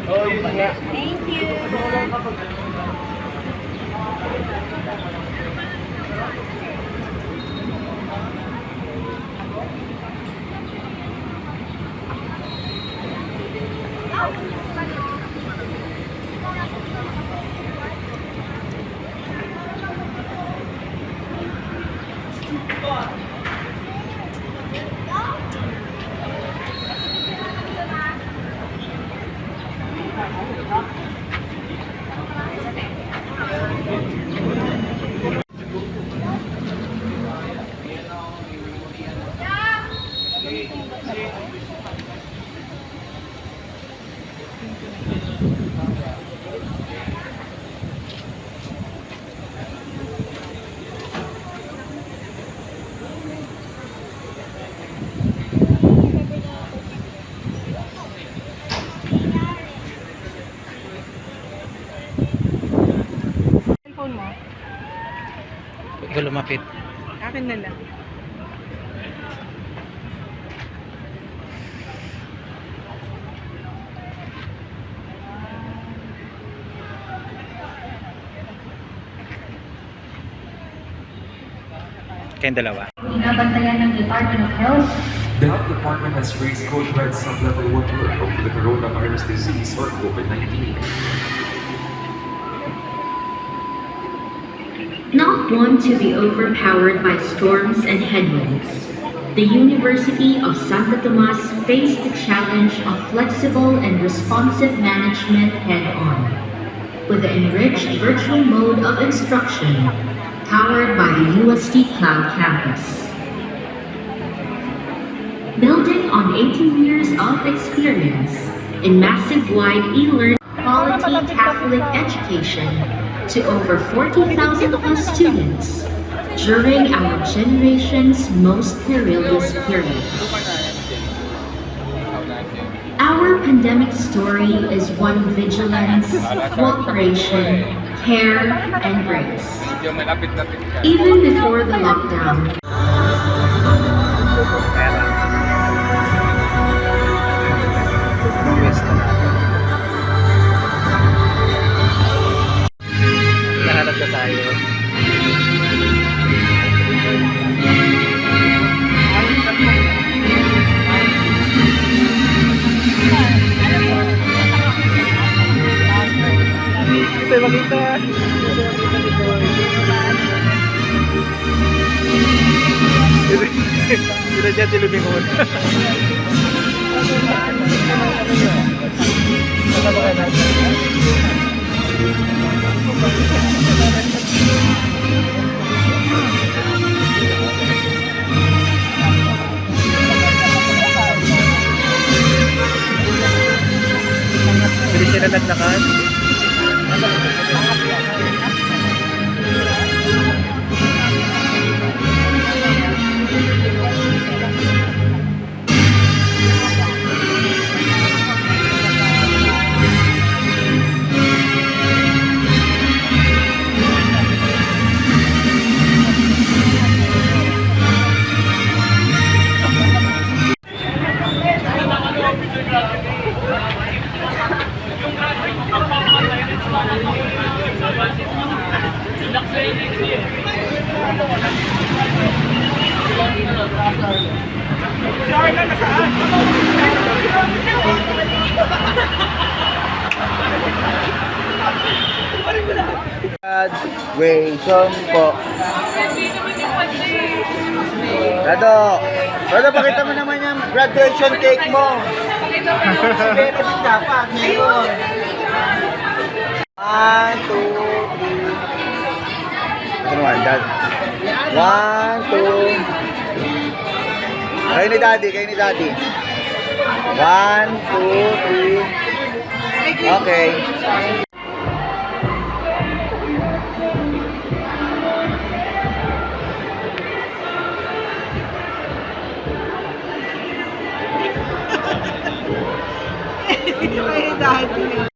Oh, yun nga. Thank you. Cellphone mo? Ikaw lumapit. Akin na lang. Kayong dalawa. Binabantayan ng Department of Health. The health department has raised code red sub-level 1 alert over the coronavirus disease or COVID-19. Not one to be overpowered by storms and headwinds, the University of Santo Tomas faced the challenge of flexible and responsive management head-on, with the enriched virtual mode of instruction powered by the UST Cloud Campus. Building on 18 years of experience in massive-wide e-learning quality Catholic education to over 40,000 plus students during our generation's most perilous period. Our pandemic story is one of vigilance, cooperation, care, and grace. Even before the lockdown, Nahanap na tayo. Ito makita. Kita dyan tilubingon. Hindi sila naglakad. Graduation po. Rado, pakita mo naman yung graduation cake mo. Si Benedict dapat. Ngayon. 1, 2, 3. Ito naman, Dad. 1, 2. Kayo ni Daddy. 1, 2, 3. Okay.